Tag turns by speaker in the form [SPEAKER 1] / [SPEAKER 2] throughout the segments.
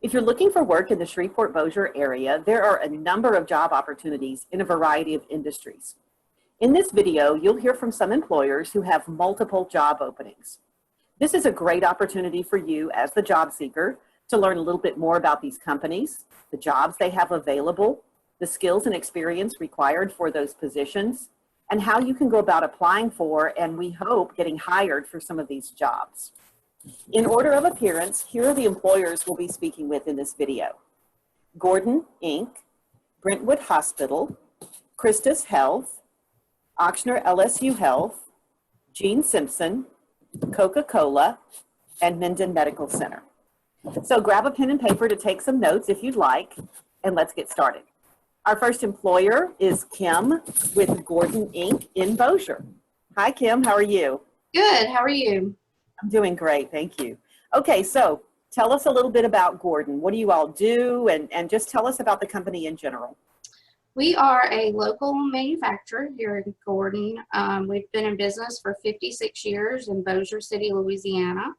[SPEAKER 1] If you're looking for work in the Shreveport-Bossier area, there are a number of job opportunities in a variety of industries. In this video, you'll hear from some employers who have multiple job openings. This is a great opportunity for you as the job seeker to learn a little bit more about these companies, the jobs they have available, the skills and experience required for those positions, and how you can go about applying for and we hope getting hired for some of these jobs. In order of appearance, here are the employers we'll be speaking with in this video. Gordon, Inc., Brentwood Hospital, Christus Health, Ochsner LSU Health, Gene Simpson, Coca-Cola, and Minden Medical Center. So grab a pen and paper to take some notes if you'd like, and let's get started. Our first employer is Kim with Gordon, Inc. in Bossier. Hi, Kim. How are you?
[SPEAKER 2] Good. How are you?
[SPEAKER 1] I'm doing great. Thank you. Okay, so tell us a little bit about Gordon. What do you all do? And just tell us about the company in general.
[SPEAKER 2] We are a local manufacturer here in Gordon. We've been in business for 56 years in Bossier City, Louisiana.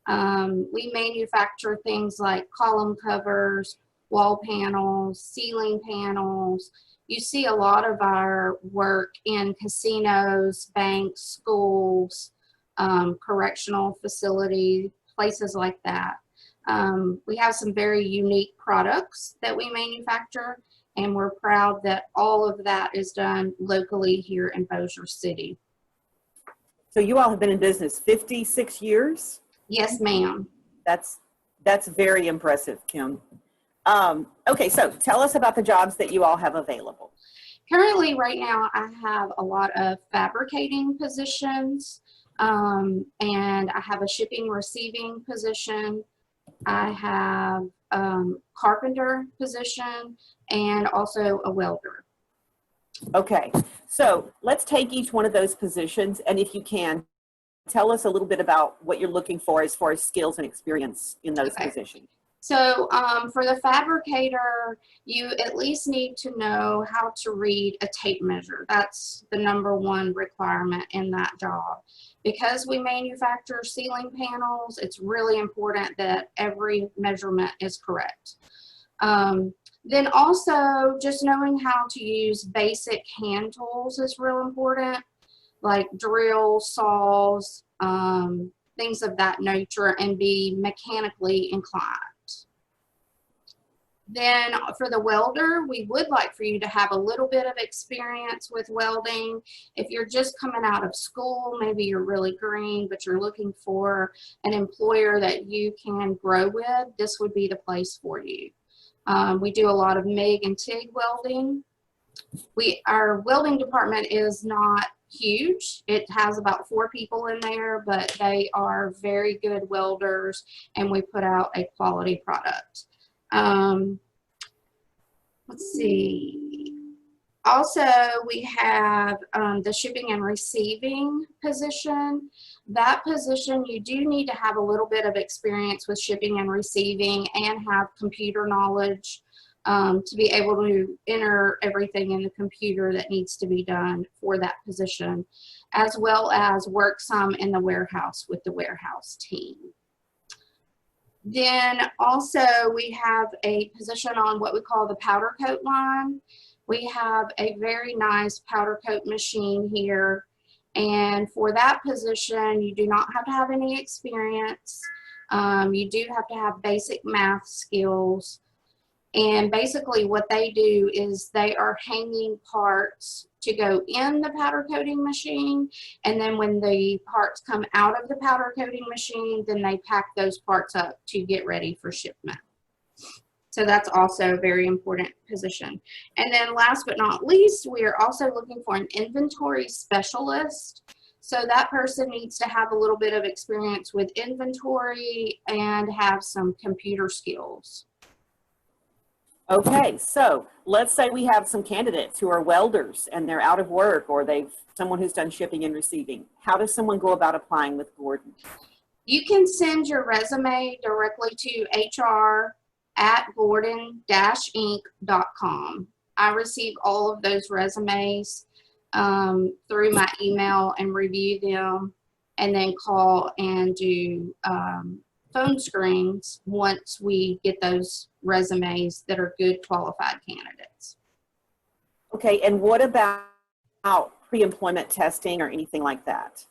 [SPEAKER 2] We manufacture things like column covers, wall panels, ceiling panels. You see a lot of our work in casinos, banks, schools, correctional facilities, places like that. We have some very unique products that we manufacture, and we're proud that all of that is done locally here in Bossier City.
[SPEAKER 1] So you all have been in business 56 years?
[SPEAKER 2] Yes, ma'am.
[SPEAKER 1] That's very impressive, Kim. Okay, so tell us about the jobs that you all have available.
[SPEAKER 2] Currently, right now, I have a lot of fabricating positions, and I have a shipping receiving position. I have carpenter position and also a welder.
[SPEAKER 1] Okay, so let's take each one of those positions, and if you can, tell us a little bit about what you're looking for as far as skills and experience in those positions.
[SPEAKER 2] So for the fabricator, you at least need to know how to read a tape measure. That's the #1 requirement in that job. Because we manufacture ceiling panels, it's really important that every measurement is correct. Then also just knowing how to use basic hand tools is real important, like drills, saws, things of that nature, and be mechanically inclined. Then for the welder, we would like for you to have a little bit of experience with welding. If you're just coming out of school, maybe you're really green, but you're looking for an employer that you can grow with, this would be the place for you. We do a lot of MIG and TIG welding. Our welding department is not huge. It has about 4 people in there, but they are very good welders, and we put out a quality product. Let's see. Also, we have the shipping and receiving position. That position, you do need to have a little bit of experience with shipping and receiving and have computer knowledge to be able to enter everything in the computer that needs to be done for that position, as well as work some in the warehouse with the warehouse team. Then also we have a position on what we call the powder coat line. We have a very nice powder coat machine here. And for that position, you do not have to have any experience. You do have to have basic math skills. And basically what they do is they are hanging parts to go in the powder coating machine, and then when the parts come out of the powder coating machine, then they pack those parts up to get ready for shipment. So that's also a very important position. And then last but not least, we are also looking for an inventory specialist. So that person needs to have a little bit of experience with inventory and have some computer skills.
[SPEAKER 1] Okay, so let's say we have some candidates who are welders and they're out of work, or someone who's done shipping and receiving. How does someone go about applying with Gordon?
[SPEAKER 2] You can send your resume directly to hr@gordon-inc.com. I receive all of those resumes through my email and review them, and then call and do phone screens once we get those resumes that are good qualified candidates.
[SPEAKER 1] Okay, and what about pre-employment testing or anything like that?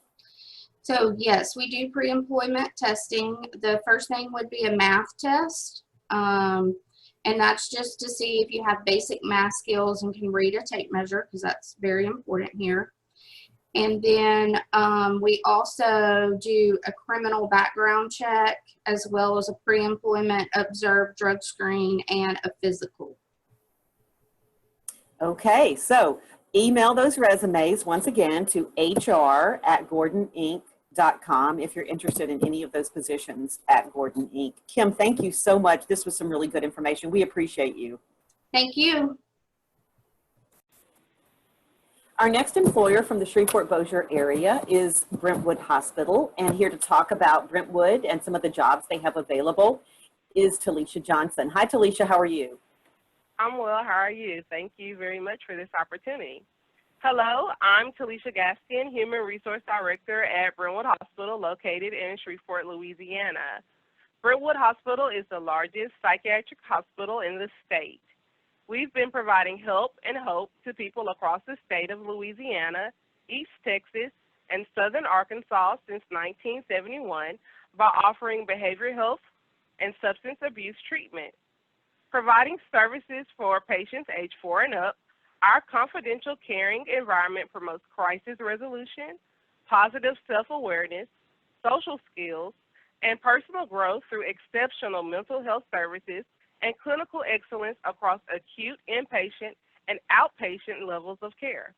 [SPEAKER 2] So yes, we do pre-employment testing. The first thing would be a math test. And that's just to see if you have basic math skills and can read a tape measure, because that's very important here. And then we also do a criminal background check, as well as a pre-employment observed drug screen and a physical.
[SPEAKER 1] Okay, so email those resumes once again to hr@gordoninc.com if you're interested in any of those positions at Gordon Inc. Kim, thank you so much. This was some really good information. We appreciate you.
[SPEAKER 2] Thank you.
[SPEAKER 1] Our next employer from the Shreveport-Bossier area is Brentwood Hospital, and here to talk about Brentwood and some of the jobs they have available is Talicia Johnson. Hi, Talicia, how are you?
[SPEAKER 3] I'm well. How are you? Thank you very much for this opportunity. Hello, I'm Talicia Gaskin, Human Resource Director at Brentwood Hospital, located in Shreveport, Louisiana. Brentwood Hospital is the largest psychiatric hospital in the state. We've been providing help and hope to people across the state of Louisiana, East Texas, and Southern Arkansas since 1971 by offering behavioral health and substance abuse treatment. Providing services for patients age 4 and up, our confidential, caring environment promotes crisis resolution, positive self-awareness, social skills, and personal growth through exceptional mental health services and clinical excellence across acute, inpatient, and outpatient levels of care.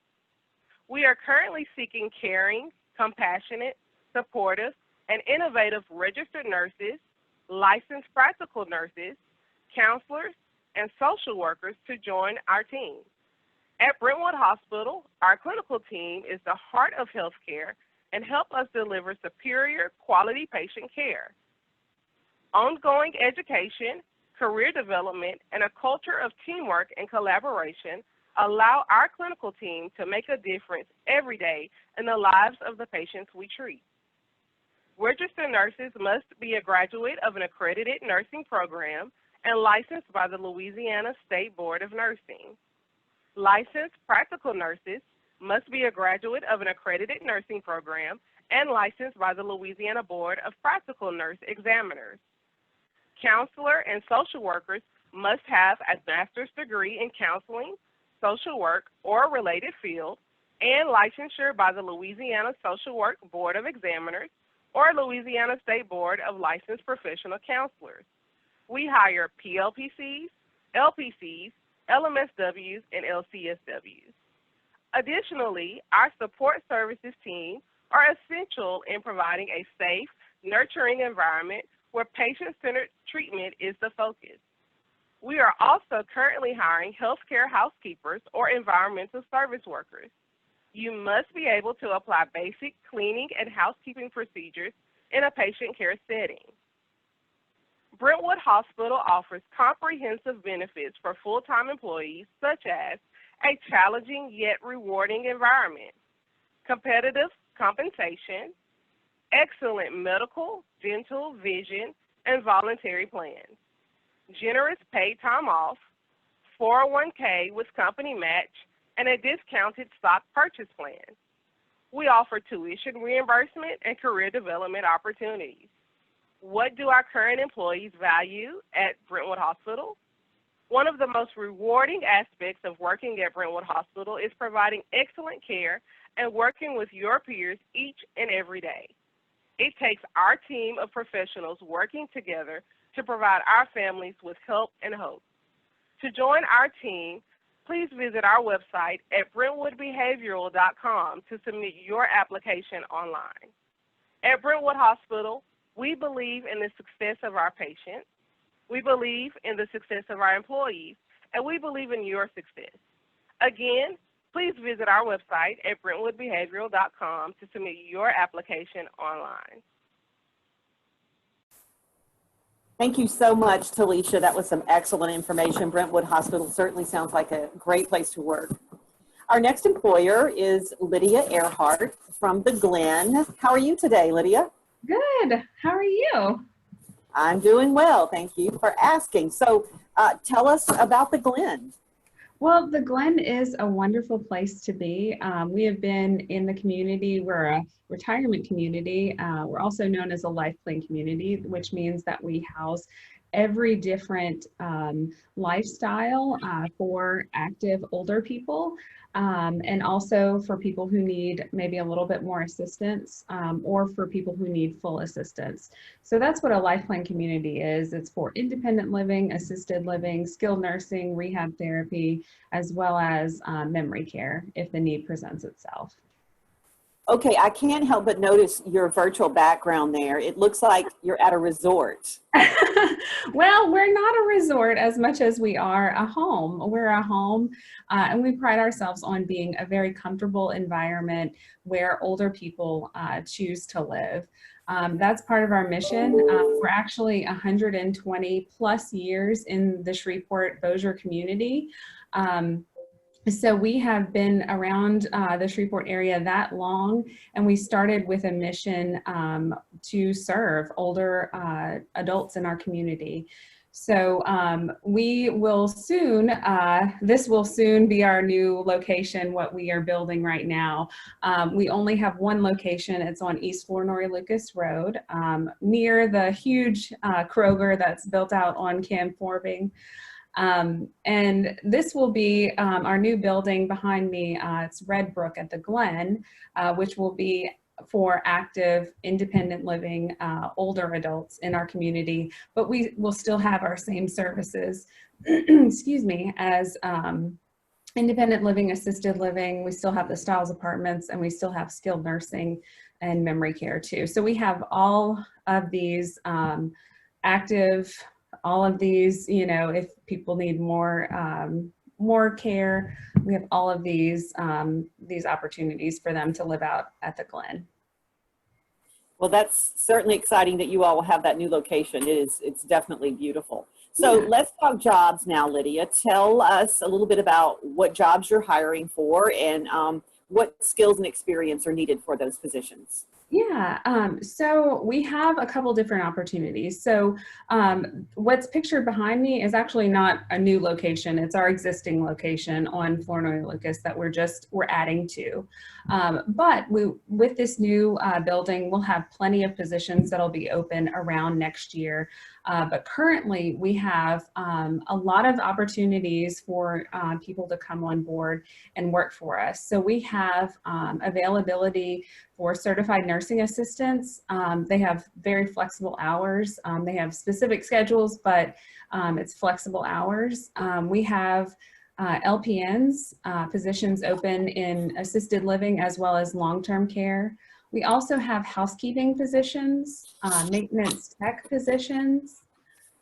[SPEAKER 3] We are currently seeking caring, compassionate, supportive, and innovative registered nurses, licensed practical nurses, counselors, and social workers to join our team. At Brentwood Hospital, our clinical team is the heart of healthcare and help us deliver superior quality patient care. Ongoing education, career development, and a culture of teamwork and collaboration allow our clinical team to make a difference every day in the lives of the patients we treat. Registered nurses must be a graduate of an accredited nursing program and licensed by the Louisiana State Board of Nursing. Licensed practical nurses must be a graduate of an accredited nursing program and licensed by the Louisiana Board of Practical Nurse Examiners. Counselor and social workers must have a master's degree in counseling, social work, or related field, and licensure by the Louisiana Social Work Board of Examiners or Louisiana State Board of Licensed Professional Counselors. We hire PLPCs, LPCs, LMSWs, and LCSWs. Additionally, our support services team are essential in providing a safe, nurturing environment where patient-centered treatment is the focus. We are also currently hiring healthcare housekeepers or environmental service workers. You must be able to apply basic cleaning and housekeeping procedures in a patient care setting. Brentwood Hospital offers comprehensive benefits for full-time employees, such as a challenging yet rewarding environment, competitive compensation, excellent medical, dental, vision, and voluntary plans, generous paid time off, 401k with company match, and a discounted stock purchase plan. We offer tuition reimbursement and career development opportunities. What do our current employees value at Brentwood Hospital? One of the most rewarding aspects of working at Brentwood Hospital is providing excellent care and working with your peers each and every day. It takes our team of professionals working together to provide our families with help and hope. To join our team, please visit our website at brentwoodbehavioral.com to submit your application online. At Brentwood Hospital, we believe in the success of our patients, we believe in the success of our employees, and we believe in your success. Again, please visit our website at brentwoodbehavioral.com to submit your application online.
[SPEAKER 1] Thank you so much, Talicia. That was some excellent information. Brentwood Hospital certainly sounds like a great place to work. Our next employer is Lydia Earhart from the Glen. How are you today, Lydia?
[SPEAKER 4] Good. How are you?
[SPEAKER 1] I'm doing well. Thank you for asking. So tell us about the Glen.
[SPEAKER 4] Well, the Glen is a wonderful place to be. We have been in the community. We're a retirement community. We're also known as a life plan community, which means that we house every different lifestyle for active older people, and also for people who need maybe a little bit more assistance, or for people who need full assistance. So that's what a life plan community is. It's for independent living, assisted living, skilled nursing, rehab therapy, as well as memory care if the need presents itself.
[SPEAKER 1] Okay, I can't help but notice your virtual background there. It looks like you're at a resort.
[SPEAKER 4] Well, we're not a resort as much as we are a home. We're a home, and we pride ourselves on being a very comfortable environment where older people choose to live. That's part of our mission. We're actually 120 plus years in the Shreveport Bossier community. So we have been around the Shreveport area that long, and we started with a mission to serve older adults in our community. So we will soon, this will soon be our new location, what we are building right now. We only have one location. It's on East Flournoy Lucas Road, near the huge Kroger that's built out on Cam Forbing. And this will be our new building behind me. It's Red Brook at the Glen, which will be for active, independent living, older adults in our community, but we will still have our same services, excuse me, as independent living, assisted living. We still have the Styles apartments, and we still have skilled nursing and memory care too. So we have all of these active, all of these, you know, if people need more care, we have all of these opportunities for them to live out at the Glen.
[SPEAKER 1] Well, that's certainly exciting that you all will have that new location. It's definitely beautiful. So let's talk jobs now, Lydia. Tell us a little bit about what jobs you're hiring for and what skills and experience are needed for those positions.
[SPEAKER 4] Yeah, so we have a couple different opportunities. So what's pictured behind me is actually not a new location. It's our existing location on Flournoy Lucas that we're adding to. But with this new building, we'll have plenty of positions that'll be open around next year. But currently we have a lot of opportunities for people to come on board and work for us. So we have availability for certified nursing assistants. They have very flexible hours. They have specific schedules, but it's flexible hours. We have LPNs, positions open in assisted living as well as long-term care. We also have housekeeping positions, maintenance tech positions,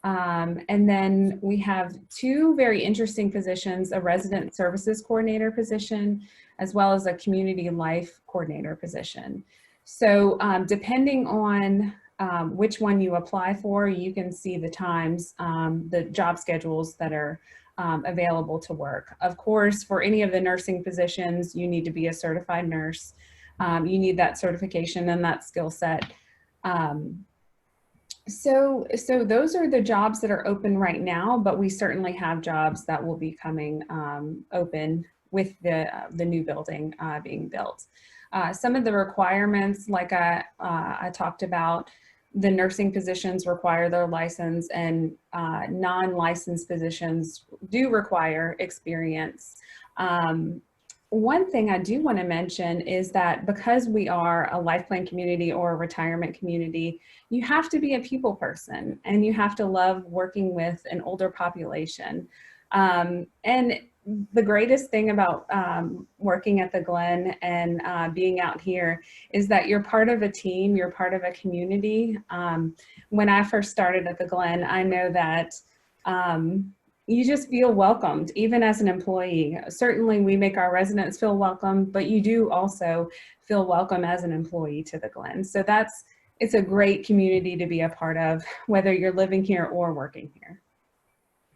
[SPEAKER 4] and then we have two very interesting positions, a resident services coordinator position, as well as a community life coordinator position. So depending on which one you apply for, you can see the times, the job schedules that are available to work. Of course, for any of the nursing positions, you need to be a certified nurse. You need that certification and that skill set. So those are the jobs that are open right now, but we certainly have jobs that will be coming open with the new building being built. Some of the requirements, like I talked about, the nursing positions require their license, and non-licensed positions do require experience. One thing I do want to mention is that because we are a life plan community or a retirement community, you have to be a people person and you have to love working with an older population. And the greatest thing about working at the Glen and being out here is that you're part of a team, you're part of a community. When I first started at the Glen, I know that you just feel welcomed, even as an employee. Certainly we make our residents feel welcome, but you do also feel welcome as an employee to the Glen. So it's a great community to be a part of, whether you're living here or working here.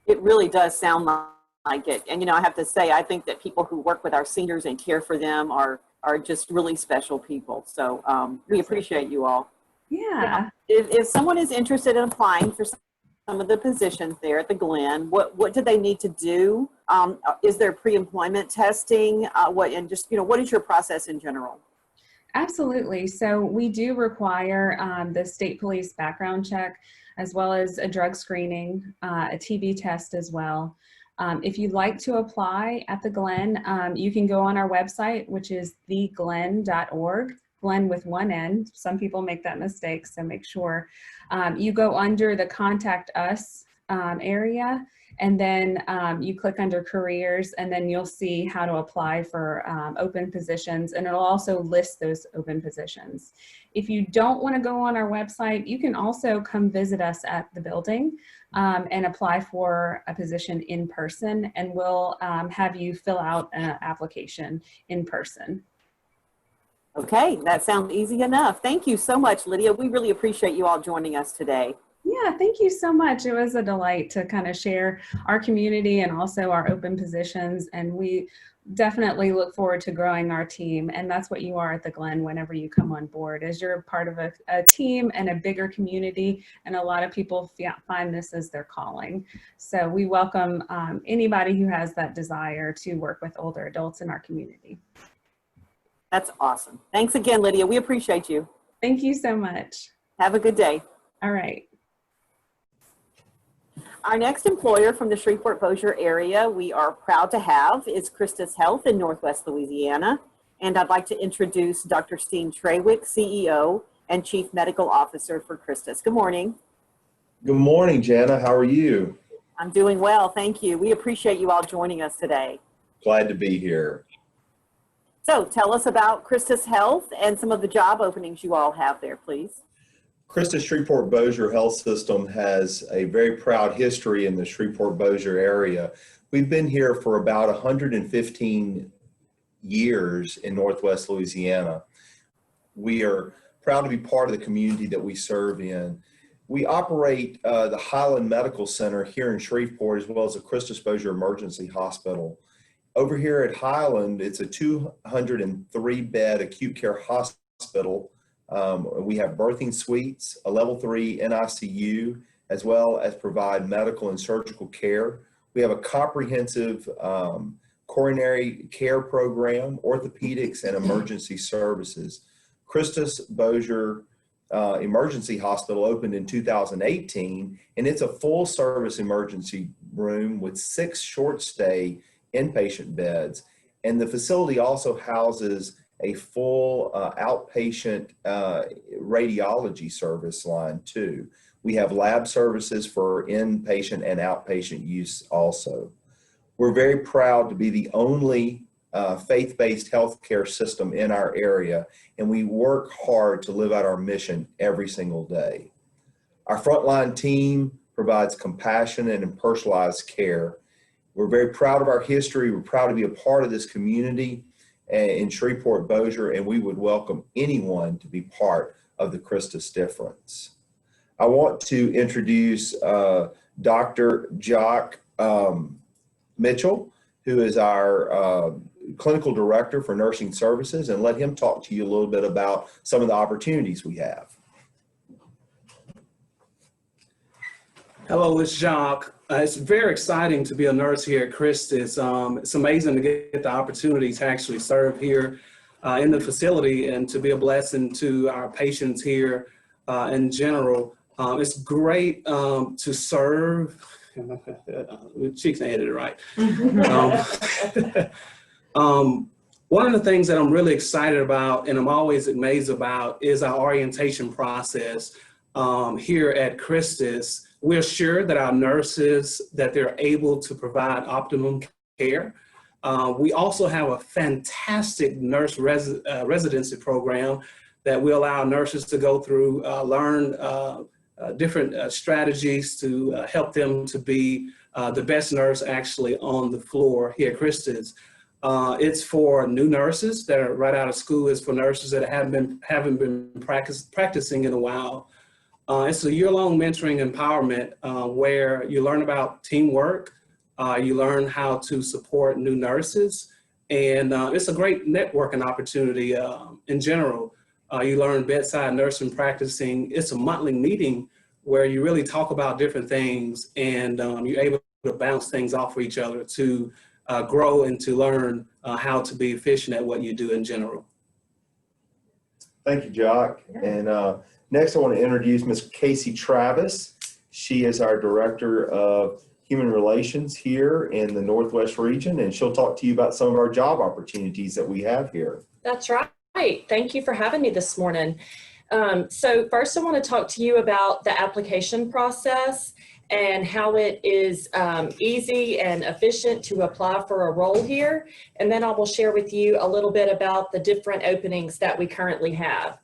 [SPEAKER 1] It really does sound like it. And, you know, I have to say, I think that people who work with our seniors and care for them are just really special people. So we appreciate you all.
[SPEAKER 4] Yeah.
[SPEAKER 1] If someone is interested in applying for some of the positions there at the Glen, what do they need to do? Is there pre-employment testing? What is your process in general?
[SPEAKER 4] Absolutely. So we do require the state police background check, as well as a drug screening, a TB test as well. If you'd like to apply at the Glen, you can go on our website, which is theglen.org, Glen with one N. Some people make that mistake, so make sure. You go under the Contact Us area, and then you click under careers, and then you'll see how to apply for open positions, and it'll also list those open positions. If you don't want to go on our website, you can also come visit us at the building and apply for a position in person, and we'll have you fill out an application in person.
[SPEAKER 1] Okay, that sounds easy enough. Thank you so much, Lydia. We really appreciate you all joining us today.
[SPEAKER 4] Yeah, thank you so much. It was a delight to kind of share our community and also our open positions. And we definitely look forward to growing our team. And that's what you are at the Glen whenever you come on board, as you're part of a team and a bigger community. And a lot of people find this as their calling. So we welcome anybody who has that desire to work with older adults in our community.
[SPEAKER 1] That's awesome. Thanks again, Lydia. We appreciate you.
[SPEAKER 4] Thank you so much.
[SPEAKER 1] Have a good day.
[SPEAKER 4] All right.
[SPEAKER 1] Our next employer from the Shreveport-Bossier area we are proud to have is Christus Health in Northwest Louisiana. And I'd like to introduce Dr. Steen Trawick, CEO and Chief Medical Officer for Christus. Good morning.
[SPEAKER 5] Good morning, Jana. How are you?
[SPEAKER 1] I'm doing well, thank you. We appreciate you all joining us today.
[SPEAKER 5] Glad to be here.
[SPEAKER 1] So tell us about Christus Health and some of the job openings you all have there, please.
[SPEAKER 5] Christus Shreveport-Bossier Health System has a very proud history in the Shreveport-Bossier area. We've been here for about 115 years in Northwest Louisiana. We are proud to be part of the community that we serve in. We operate the Highland Medical Center here in Shreveport, as well as the Christus Bossier Emergency Hospital. Over here at Highland, it's a 203-bed acute care hospital. We have birthing suites, a level 3 NICU, as well as provide medical and surgical care. We have a comprehensive coronary care program, orthopedics, and emergency services. Christus Bossier Emergency Hospital opened in 2018, and it's a full-service emergency room with 6 short-stay inpatient beds. And the facility also houses a full outpatient radiology service line too. We have lab services for inpatient and outpatient use also. We're very proud to be the only faith-based healthcare system in our area, and we work hard to live out our mission every single day. Our frontline team provides compassionate and personalized care. We're very proud of our history. We're proud to be a part of this community in Shreveport-Bossier, and we would welcome anyone to be part of the Christus difference. I want to introduce Dr. Jock Mitchell, who is our clinical director for nursing services, and let him talk to you a little bit about some of the opportunities we have.
[SPEAKER 6] Hello, it's Jock. It's very exciting to be a nurse here at Christus. It's amazing to get the opportunity to actually serve here in the facility and to be a blessing to our patients here in general. It's great to serve. Cheeks ain't it right. One of the things that I'm really excited about and I'm always amazed about is our orientation process here at Christus. We're sure that our nurses, that they're able to provide optimum care. We also have a fantastic nurse residency program that we allow nurses to go through, learn different strategies to help them to be the best nurse actually on the floor here at Christus. It's for new nurses that are right out of school. It's for nurses that haven't been practicing in a while. It's a year-long mentoring empowerment where you learn about teamwork, you learn how to support new nurses, and it's a great networking opportunity in general. You learn bedside nursing practicing. It's a monthly meeting where you really talk about different things, and you're able to bounce things off of each other to grow and to learn how to be efficient at what you do in general.
[SPEAKER 5] Thank you, Jock. And next I want to introduce Ms. Casey Travis. She is our Director of Human Relations here in the Northwest region, and she'll talk to you about some of our job opportunities that we have here.
[SPEAKER 7] That's right. Thank you for having me this morning. So first I want to talk to you about the application process and how it is easy and efficient to apply for a role here. And then I will share with you a little bit about the different openings that we currently have.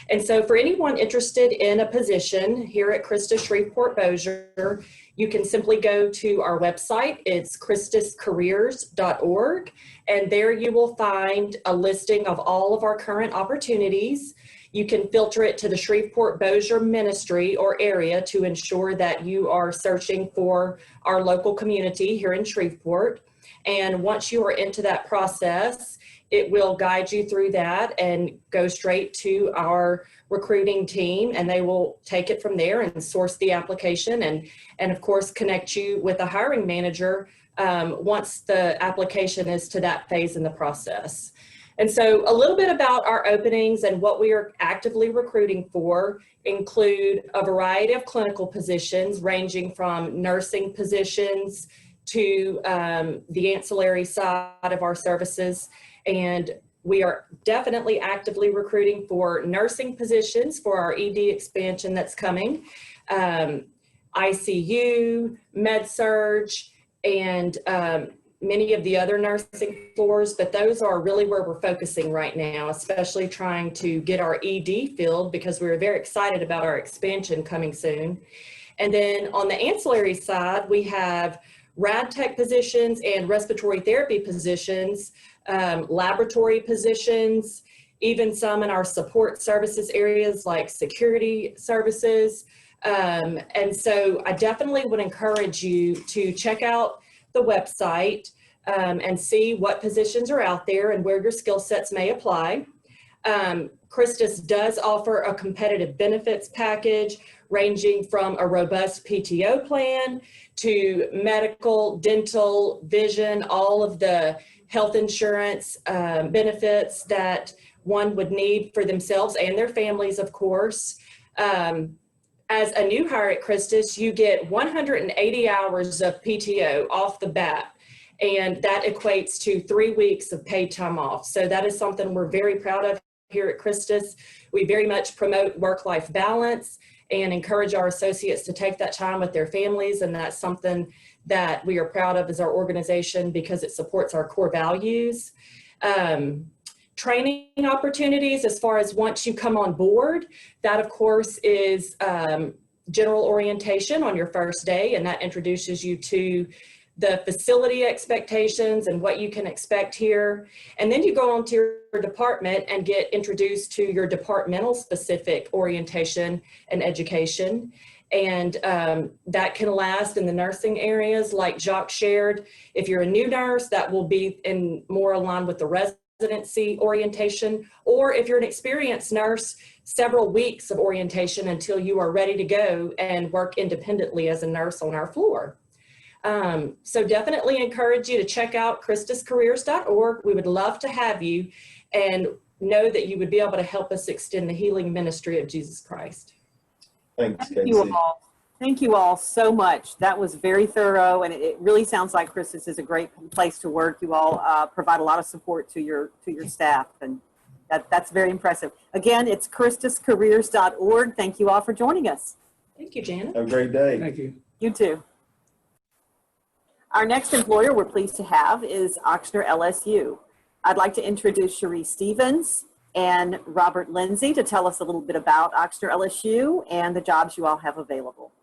[SPEAKER 7] And so for anyone interested in a position here at Christus Shreveport Bossier, you can simply go to our website. It's christuscareers.org, and there you will find a listing of all of our current opportunities. You can filter it to the Shreveport Bossier ministry or area to ensure that you are searching for our local community here in Shreveport. And once you are into that process, it will guide you through that and go straight to our recruiting team, and they will take it from there and source the application and of course connect you with a hiring manager once the application is to that phase in the process. And so a little bit about our openings and what we are actively recruiting for include a variety of clinical positions ranging from nursing positions to the ancillary side of our services. And we are definitely actively recruiting for nursing positions for our ED expansion that's coming, ICU, med-surg, and many of the other nursing floors, but those are really where we're focusing right now, especially trying to get our ED filled because we're very excited about our expansion coming soon. And then on the ancillary side, we have rad tech positions and respiratory therapy positions, laboratory positions, even some in our support services areas like security services. And so I definitely would encourage you to check out the website and see what positions are out there and where your skill sets may apply. Christus does offer a competitive benefits package ranging from a robust PTO plan to medical, dental, vision, all of the health insurance benefits that one would need for themselves and their families, of course. As a new hire at Christus, you get 180 hours of PTO off the bat, and that equates to 3 weeks of paid time off. So that is something we're very proud of here at Christus. We very much promote work-life balance and encourage our associates to take that time with their families, and that's something that we are proud of as our organization because it supports our core values. Training opportunities as far as once you come on board, that of course is general orientation on your first day, and that introduces you to the facility expectations and what you can expect here. And then you go on to your department and get introduced to your departmental specific orientation and education. And that can last in the nursing areas like Jacques shared. If you're a new nurse, that will be in more aligned with the residency orientation, or if you're an experienced nurse, several weeks of orientation until you are ready to go and work independently as a nurse on our floor. So definitely encourage you to check out christuscareers.org. We would love to have you and know that you would be able to help us extend the healing ministry of Jesus Christ.
[SPEAKER 5] Thanks, Casey.
[SPEAKER 1] Thank you all. Thank you all so much. That was very thorough, and it really sounds like Christus is a great place to work. You all provide a lot of support to your staff, and that's very impressive. Again, it's christuscareers.org. Thank you all for joining us.
[SPEAKER 7] Thank you, Janet.
[SPEAKER 5] Have a great day.
[SPEAKER 6] Thank you.
[SPEAKER 1] You too. Our next employer we're pleased to have is Ochsner LSU. I'd like to introduce Cherie Stevens and Robert Lindsey to tell us a little bit about Ochsner LSU and the jobs you all have available.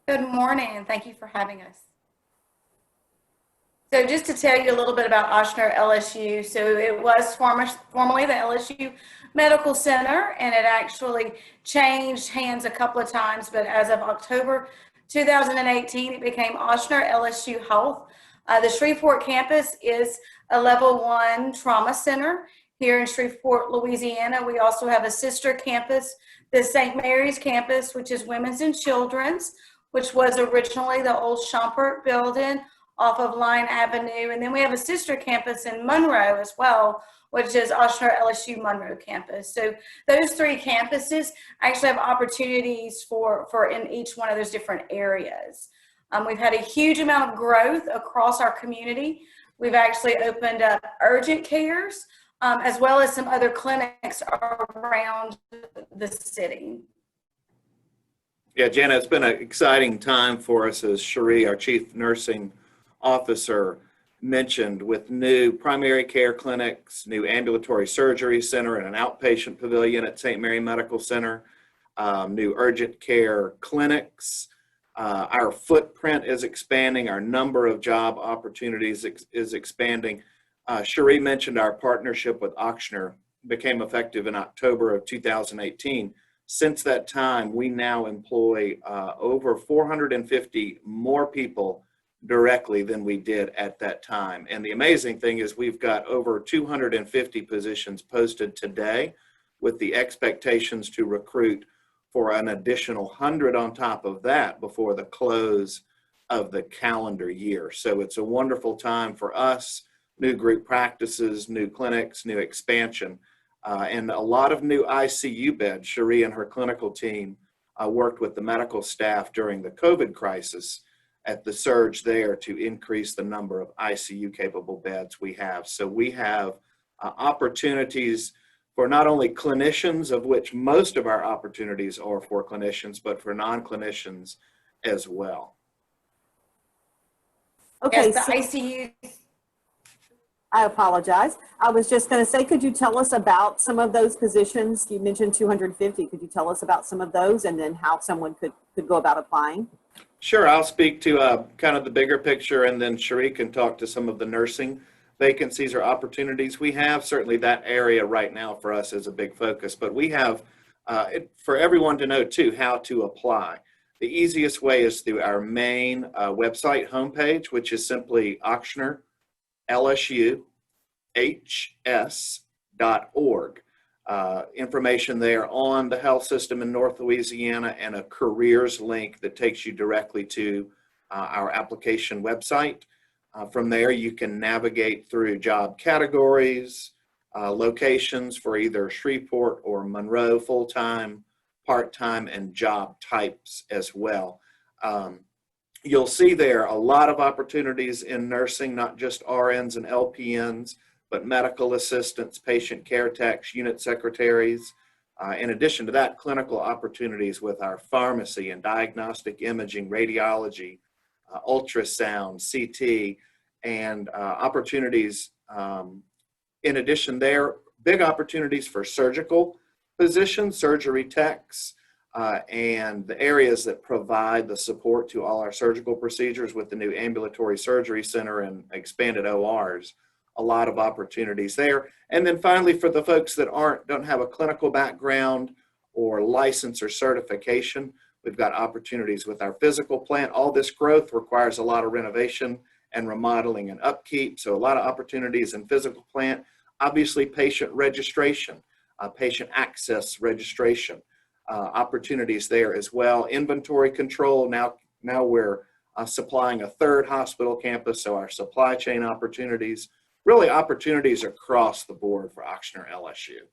[SPEAKER 8] Good morning, and thank you for having us. So just to tell you a little bit about Ochsner LSU, so it was formerly the LSU Medical Center, and it actually changed hands a couple of times, but as of October 2018, it became Ochsner LSU Health. The Shreveport campus is a level 1 trauma center, here in Shreveport, Louisiana. We also have a sister campus, the St. Mary's campus, which is Women's and Children's, which was originally the old Schampert building off of Line Avenue. And then we have a sister campus in Monroe as well, which is Ochsner LSU Monroe campus. So those three campuses actually have opportunities for in each one of those different areas. We've had a huge amount of growth across our community. We've actually opened up urgent cares, as well as some other clinics around the city.
[SPEAKER 9] Yeah, Jana, it's been an exciting time for us, as Cherie, our Chief Nursing Officer, mentioned, with new primary care clinics, new ambulatory surgery center, and an outpatient pavilion at St. Mary Medical Center, new urgent care clinics. Our footprint is expanding. Our number of job opportunities is expanding. Cherie mentioned our partnership with Ochsner became effective in October of 2018. Since that time, we now employ over 450 more people directly than we did at that time. And the amazing thing is we've got over 250 positions posted today, with the expectations to recruit for an additional 100 on top of that before the close of the calendar year. So it's a wonderful time for us, new group practices, new clinics, new expansion, and a lot of new ICU beds. Cherie and her clinical team worked with the medical staff during the COVID crisis at the surge there to increase the number of ICU capable beds we have. So we have opportunities for not only clinicians, of which most of our opportunities are for clinicians, but for non-clinicians as well.
[SPEAKER 1] Okay,
[SPEAKER 8] Yes, the
[SPEAKER 1] so
[SPEAKER 8] ICU.
[SPEAKER 1] I apologize. I was just going to say, could you tell us about some of those positions? You mentioned 250. Could you tell us about some of those and then how someone could go about applying?
[SPEAKER 9] Sure, I'll speak to kind of the bigger picture, and then Cherie can talk to some of the nursing vacancies or opportunities we have. Certainly that area right now for us is a big focus, but we have, for everyone to know too, how to apply. The easiest way is through our main website homepage, which is simply ochsnerlsuhs.org. Information there on the health system in North Louisiana, and a careers link that takes you directly to our application website. From there, you can navigate through job categories, locations for either Shreveport or Monroe, full-time, part-time, and job types as well. You'll see there a lot of opportunities in nursing, not just RNs and LPNs, but medical assistants, patient care techs, unit secretaries. In addition to that, clinical opportunities with our pharmacy and diagnostic imaging, radiology, ultrasound, CT, and opportunities. In addition there, big opportunities for surgical positions, surgery techs, and the areas that provide the support to all our surgical procedures with the new ambulatory surgery center and expanded ORs. A lot of opportunities there. And then finally, for the folks that don't have a clinical background or license or certification, we've got opportunities with our physical plant. All this growth requires a lot of renovation and remodeling and upkeep. So a lot of opportunities in physical plant. Obviously, patient registration, patient access registration, opportunities there as well. Inventory control. Now we're supplying a third hospital campus, so our supply chain opportunities. Really opportunities across the board for Ochsner LSU.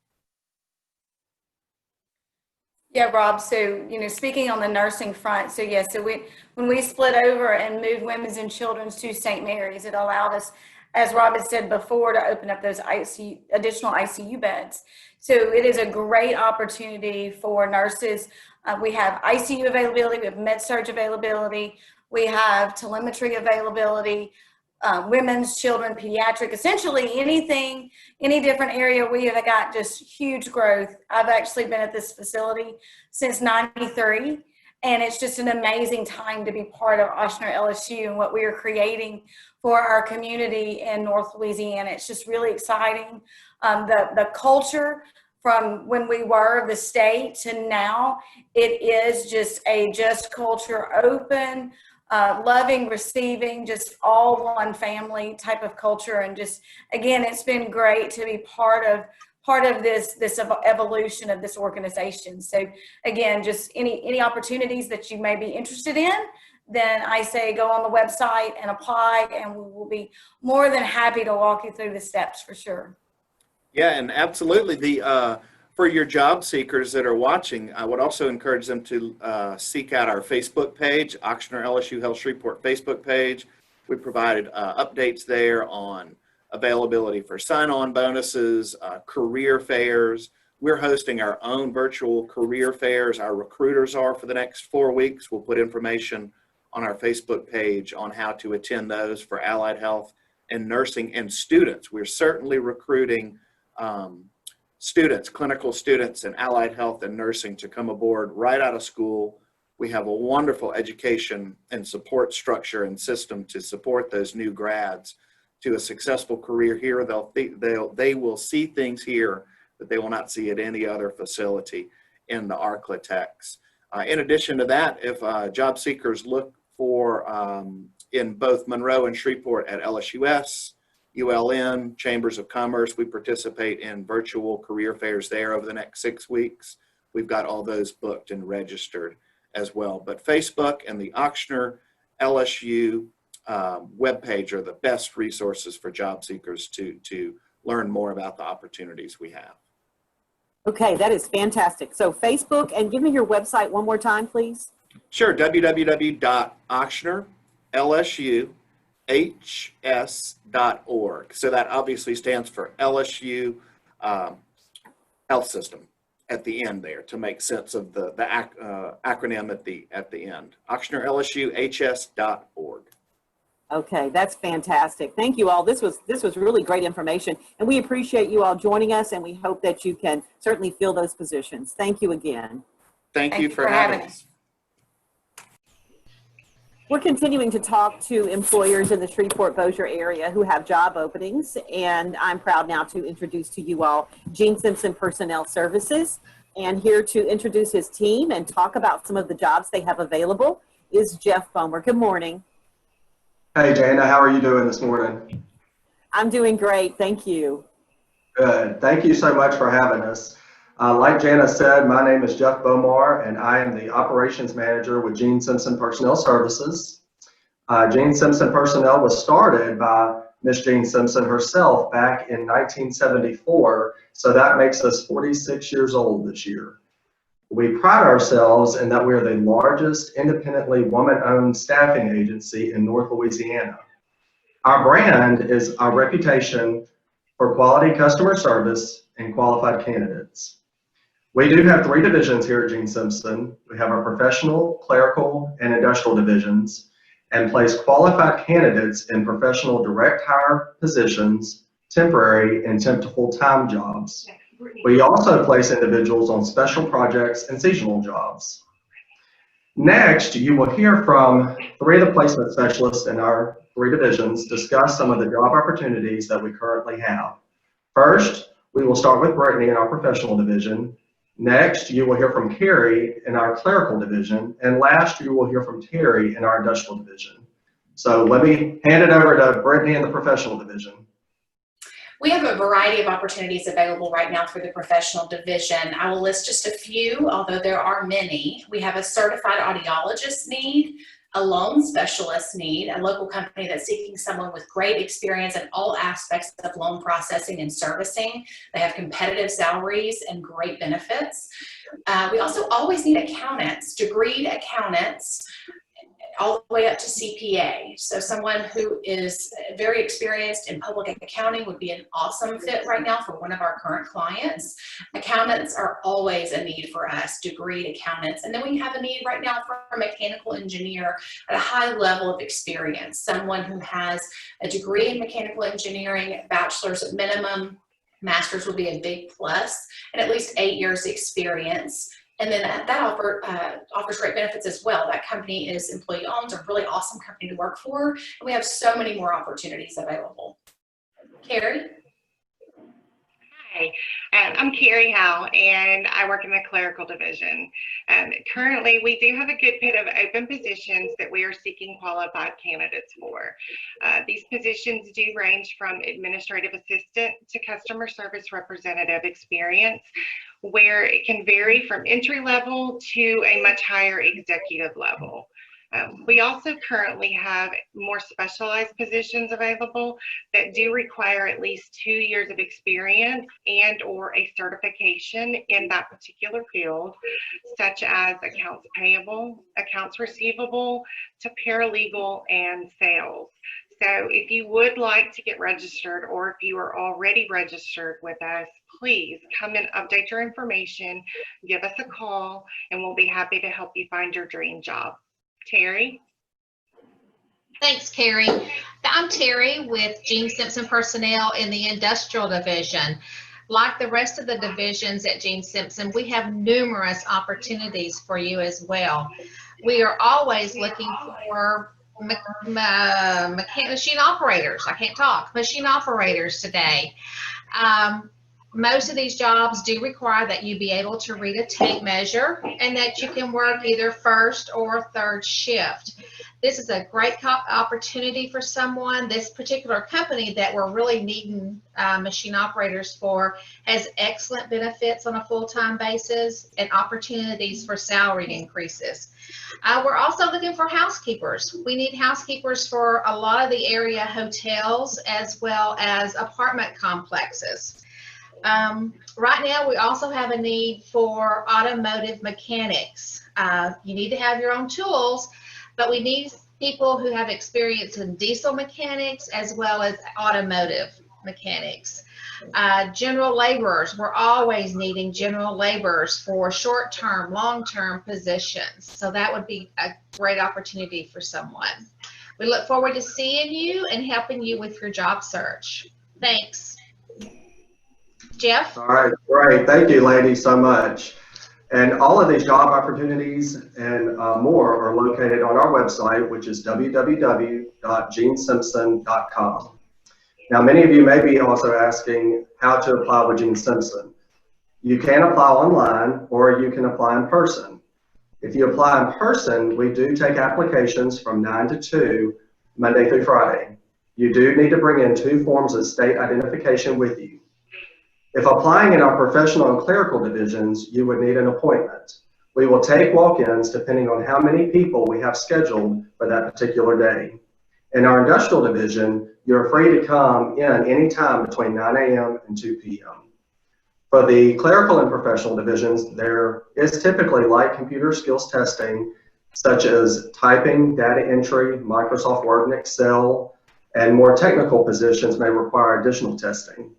[SPEAKER 8] Yeah, Rob, so, speaking on the nursing front, so yes, so when we split over and moved Women's and Children's to St. Mary's, it allowed us, as Rob had said before, to open up those additional ICU beds. So it is a great opportunity for nurses. We have ICU availability, we have med-surg availability, we have telemetry availability, women's, children, pediatric, essentially anything, any different area. We have got just huge growth. I've actually been at this facility since '93, and it's just an amazing time to be part of Ochsner LSU and what we are creating for our community in North Louisiana. It's just really exciting. The culture from when we were the state to now, it is just a culture, open, loving, receiving, just all one family type of culture. And just, again, it's been great to be part of this evolution of this organization. So again, just any opportunities that you may be interested in, then I say go on the website and apply, and we will be more than happy to walk you through the steps for sure.
[SPEAKER 9] Yeah, and absolutely. For your job seekers that are watching, I would also encourage them to seek out our Facebook page, Ochsner LSU Health Shreveport Facebook page. We provided updates there on availability for sign-on bonuses, career fairs. We're hosting our own virtual career fairs. Our recruiters are for the next 4 weeks. We'll put information on our Facebook page on how to attend those for allied health and nursing and students. We're certainly recruiting students, clinical students in allied health and nursing to come aboard right out of school. We have a wonderful education and support structure and system to support those new grads to a successful career here. They will see things here that they will not see at any other facility in the ARCLA-TEX. In addition to that, if job seekers look for in both Monroe and Shreveport at LSUS, ULN, Chambers of Commerce, we participate in virtual career fairs there over the next 6 weeks. We've got all those booked and registered as well. But Facebook and the Ochsner LSU webpage are the best resources for job seekers to learn more about the opportunities we have.
[SPEAKER 1] Okay, that is fantastic. So Facebook, and give me your website one more time, please.
[SPEAKER 9] Sure, www.ochsnerlsuhs.org. So that obviously stands for LSU Health System at the end there to make sense of the acronym at the end. ochsnerlsuhs.org.
[SPEAKER 1] Okay, that's fantastic. Thank you all. This was really great information, and we appreciate you all joining us, and we hope that you can certainly fill those positions. Thank you again.
[SPEAKER 9] Thank you for having us.
[SPEAKER 1] We're continuing to talk to employers in the Shreveport-Bossier area who have job openings, and I'm proud now to introduce to you all Gene Simpson Personnel Services. And here to introduce his team and talk about some of the jobs they have available is Jeff Bomer. Good morning.
[SPEAKER 10] Hey, Jana, how are you doing this morning?
[SPEAKER 1] I'm doing great, thank you.
[SPEAKER 10] Good. Thank you so much for having us. Like Jana said, my name is Jeff Bomar, and I am the Operations Manager with Gene Simpson Personnel Services. Gene Simpson Personnel was started by Miss Gene Simpson herself back in 1974, so that makes us 46 years old this year. We pride ourselves in that we are the largest independently woman-owned staffing agency in North Louisiana. Our brand is our reputation for quality customer service and qualified candidates. We do have 3 divisions here at Gene Simpson. We have our professional, clerical, and industrial divisions, and place qualified candidates in professional direct hire positions, temporary, and temp to full-time jobs. We also place individuals on special projects and seasonal jobs. Next, you will hear from 3 of the placement specialists in our 3 divisions discuss some of the job opportunities that we currently have. First, we will start with Brittany in our professional division. Next, you will hear from Carrie in our clerical division. And last, you will hear from Terry in our industrial division. So let me hand it over to Brittany in the professional division.
[SPEAKER 11] We have a variety of opportunities available right now through the professional division. I will list just a few, although there are many. We have a certified audiologist need, a loan specialist need, a local company that's seeking someone with great experience in all aspects of loan processing and servicing. They have competitive salaries and great benefits. We also always need accountants, degreed accountants, all the way up to CPA. So someone who is very experienced in public accounting would be an awesome fit right now for one of our current clients. Accountants are always a need for us, degreed accountants. And then we have a need right now for a mechanical engineer at a high level of experience, someone who has a degree in mechanical engineering, bachelor's at minimum, master's would be a big plus, and at least 8 years experience. And then that offers great benefits as well. That company is employee owned, a really awesome company to work for. And we have so many more opportunities available. Carrie?
[SPEAKER 12] Hi, I'm Carrie Howe, and I work in the clerical division. Currently, we do have a good bit of open positions that we are seeking qualified candidates for. These positions do range from administrative assistant to customer service representative experience, where it can vary from entry level to a much higher executive level. We also currently have more specialized positions available that do require at least 2 years of experience and or a certification in that particular field, such as accounts payable, accounts receivable, to paralegal and sales. So if you would like to get registered, or if you are already registered with us, please come and update your information, give us a call, and we'll be happy to help you find your dream job. Terry?
[SPEAKER 13] Thanks, Carrie. I'm Terry with Gene Simpson Personnel in the Industrial Division. Like the rest of the divisions at Gene Simpson, we have numerous opportunities for you as well. We are always looking for machine operators. I can't talk. Machine operators today. Most of these jobs do require that you be able to read a tape measure and that you can work either first or third shift. This is a great opportunity for someone. This particular company that we're really needing machine operators for has excellent benefits on a full-time basis and opportunities for salary increases. We're also looking for housekeepers. We need housekeepers for a lot of the area hotels as well as apartment complexes. Right now, we also have a need for automotive mechanics. You need to have your own tools, but we need people who have experience in diesel mechanics as well as automotive mechanics. General laborers, we're always needing general laborers for short-term, long-term positions. So that would be a great opportunity for someone. We look forward to seeing you and helping you with your job search. Thanks. Jeff?
[SPEAKER 10] All right, great. Thank you, ladies, so much. And all of these job opportunities and more are located on our website, which is www.genesimpson.com. Now, many of you may be also asking how to apply with Gene Simpson. You can apply online or you can apply in person. If you apply in person, we do take applications from 9 to 2, Monday through Friday. You do need to bring in 2 forms of state identification with you. If applying in our professional and clerical divisions, you would need an appointment. We will take walk-ins depending on how many people we have scheduled for that particular day. In our industrial division, you're free to come in anytime between 9 a.m. and 2 p.m. For the clerical and professional divisions, there is typically light computer skills testing, such as typing, data entry, Microsoft Word and Excel, and more technical positions may require additional testing.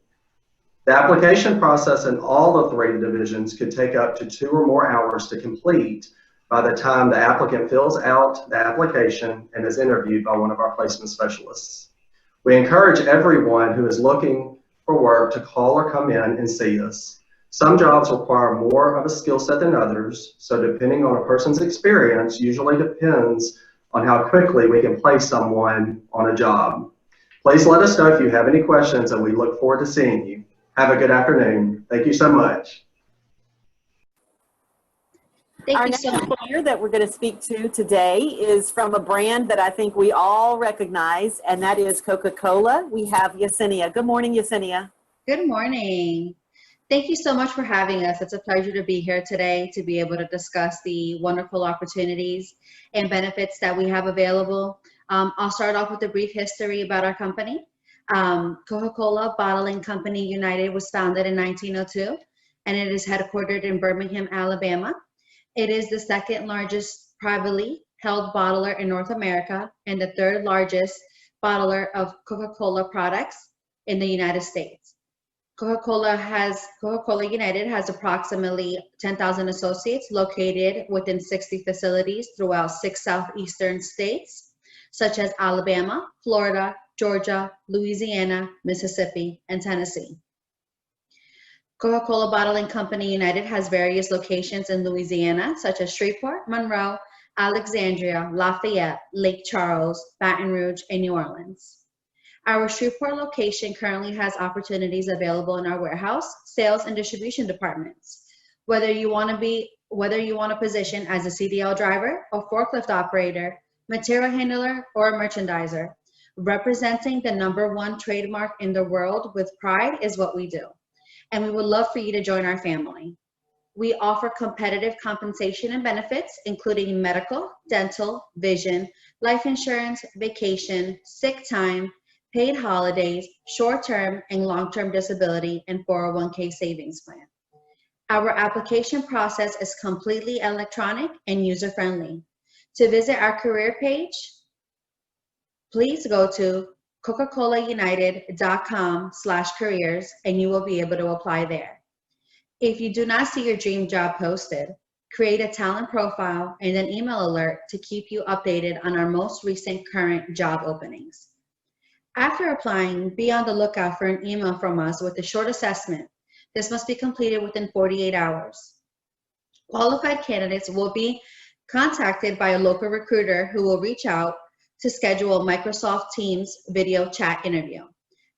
[SPEAKER 10] The application process in all of 3 divisions could take up to 2 or more hours to complete by the time the applicant fills out the application and is interviewed by one of our placement specialists. We encourage everyone who is looking for work to call or come in and see us. Some jobs require more of a skill set than others, so depending on a person's experience usually depends on how quickly we can place someone on a job. Please let us know if you have any questions, and we look forward to seeing you. Have a good afternoon. Thank you so much.
[SPEAKER 1] Our next employer that we're going to speak to today is from a brand that I think we all recognize, and that is Coca-Cola. We have Yessenia. Good morning, Yessenia.
[SPEAKER 14] Good morning. Thank you so much for having us. It's a pleasure to be here today to be able to discuss the wonderful opportunities and benefits that we have available. I'll start off with a brief history about our company. Coca-Cola Bottling Company United was founded in 1902, and it is headquartered in Birmingham, Alabama. It is the 2nd largest privately held bottler in North America and the 3rd largest bottler of Coca-Cola products in the United States. Coca-Cola United has approximately 10,000 associates located within 60 facilities throughout 6 southeastern states, such as Alabama, Florida, Georgia, Louisiana, Mississippi, and Tennessee. Coca-Cola Bottling Company United has various locations in Louisiana, such as Shreveport, Monroe, Alexandria, Lafayette, Lake Charles, Baton Rouge, and New Orleans. Our Shreveport location currently has opportunities available in our warehouse, sales, and distribution departments. Whether you want a position as a CDL driver or forklift operator, material handler, or a merchandiser, representing the #1 trademark in the world with pride is what we do. And we would love for you to join our family. We offer competitive compensation and benefits, including medical, dental, vision, life insurance, vacation, sick time, paid holidays, short-term and long-term disability, and 401k savings plan. Our application process is completely electronic and user-friendly. To visit our career page, please go to coca-colaunited.com/careers and you will be able to apply there. If you do not see your dream job posted, create a talent profile and an email alert to keep you updated on our most recent current job openings. After applying, be on the lookout for an email from us with a short assessment. This must be completed within 48 hours. Qualified candidates will be contacted by a local recruiter who will reach out to schedule a Microsoft Teams video chat interview.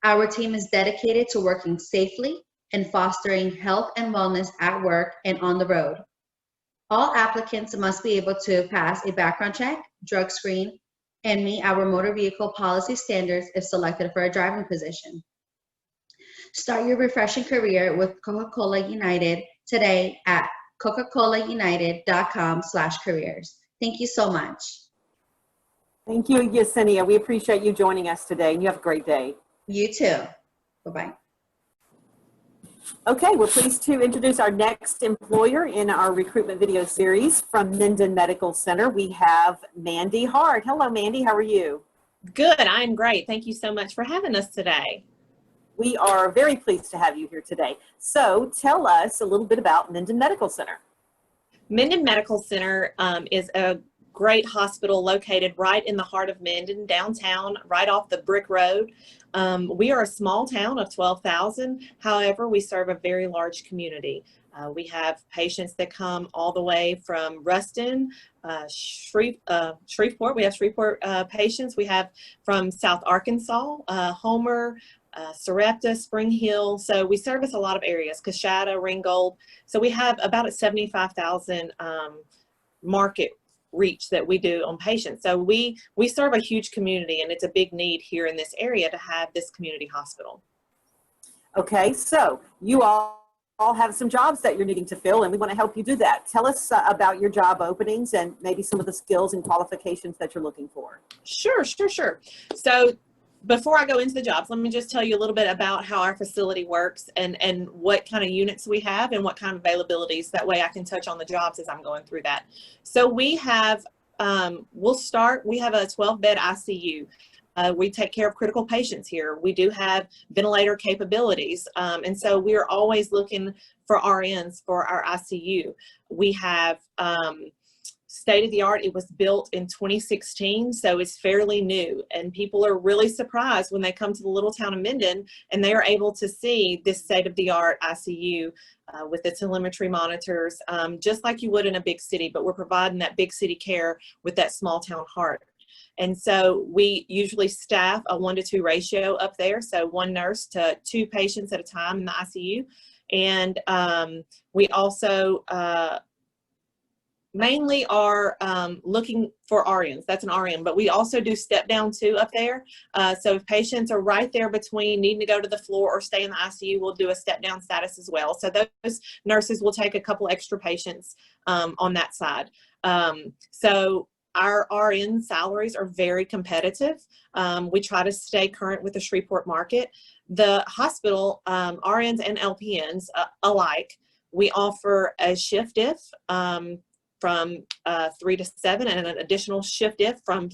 [SPEAKER 14] Our team is dedicated to working safely and fostering health and wellness at work and on the road. All applicants must be able to pass a background check, drug screen, and meet our motor vehicle policy standards if selected for a driving position. Start your refreshing career with Coca-Cola United today at coca-colaunited.com/careers. Thank you so much.
[SPEAKER 1] Thank you, Yessenia. We appreciate you joining us today, and you have a great day.
[SPEAKER 14] You too. Bye-bye.
[SPEAKER 1] Okay, we're pleased to introduce our next employer in our recruitment video series from Minden Medical Center. We have Mandi Hart. Hello, Mandi. How are you?
[SPEAKER 15] Good. I'm great. Thank you so much for having us today.
[SPEAKER 1] We are very pleased to have you here today. So tell us a little bit about Minden Medical Center.
[SPEAKER 15] Minden Medical Center is a great hospital located right in the heart of Minden, downtown, right off the Brick Road. We are a small town of 12,000. However, we serve a very large community. We have patients that come all the way from Ruston, Shreveport. We have Shreveport patients. We have from South Arkansas, Homer, Sarepta, Spring Hill. So we service a lot of areas, Coshada, Ringgold. So we have about a 75,000 market reach that we do on patients. So we serve a huge community, and it's a big need here in this area to have this community hospital.
[SPEAKER 1] Okay, so you all have some jobs that you're needing to fill, and we want to help you do that. Tell us about your job openings and maybe some of the skills and qualifications that you're looking for.
[SPEAKER 15] Sure. So before I go into the jobs, let me just tell you a little bit about how our facility works and what kind of units we have and what kind of availabilities. That way I can touch on the jobs as I'm going through that. So we have, we have a 12-bed ICU. We take care of critical patients here. We do have ventilator capabilities. And so we are always looking for RNs for our ICU. We have state-of-the-art. It was built in 2016, so it's fairly new, and people are really surprised when they come to the little town of Minden and they are able to see this state-of-the-art ICU with the telemetry monitors, just like you would in a big city, but we're providing that big city care with that small town heart. And so we usually staff a 1-to-2 ratio up there, so 1 nurse to 2 patients at a time in the ICU. And we also mainly are looking for RNs. That's an RN, but we also do step down too up there. So if patients are right there between needing to go to the floor or stay in the ICU, we'll do a step down status as well. So those nurses will take a couple extra patients on that side. So our RN salaries are very competitive. We try to stay current with the Shreveport market. The hospital, RNs and LPNs alike, we offer a shift diff from 3 to 7 and an additional shift diff from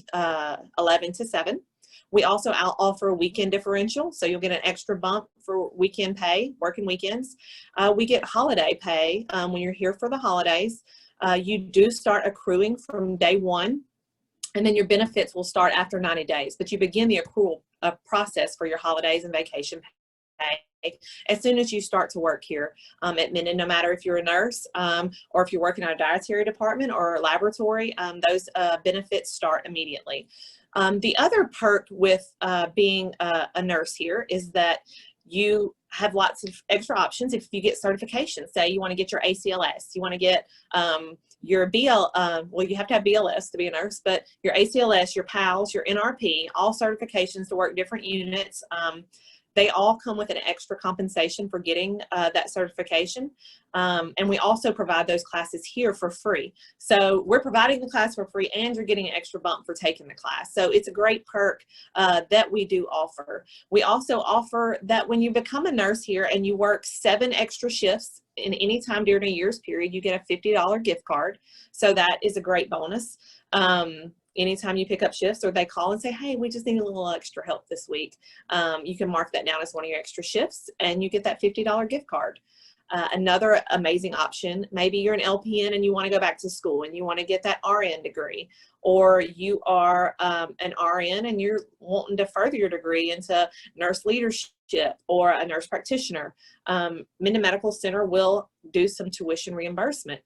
[SPEAKER 15] 11 to 7. We also offer a weekend differential, so you'll get an extra bump for weekend pay, working weekends. We get holiday pay when you're here for the holidays. You do start accruing from day 1, and then your benefits will start after 90 days, but you begin the accrual process for your holidays and vacation pay as soon as you start to work here at Minden, no matter if you're a nurse or if you're working in a dietary department or a laboratory, those benefits start immediately. The other perk with being a nurse here is that you have lots of extra options if you get certification. Say you want to get your ACLS, you want to get your well, you have to have BLS to be a nurse, but your ACLS, your PALS, your NRP, all certifications to work different units. They all come with an extra compensation for getting that certification. And we also provide those classes here for free. So we're providing the class for free and you're getting an extra bump for taking the class. So it's a great perk that we do offer. We also offer that when you become a nurse here and you work 7 extra shifts in any time during a year's period, you get a $50 gift card. So that is a great bonus. Anytime you pick up shifts or they call and say, hey, we just need a little extra help this week, you can mark that down as one of your extra shifts and you get that $50 gift card. Another amazing option, maybe you're an LPN and you want to go back to school and you want to get that RN degree, or you are an RN and you're wanting to further your degree into nurse leadership or a nurse practitioner. Minden Medical Center will do some tuition reimbursement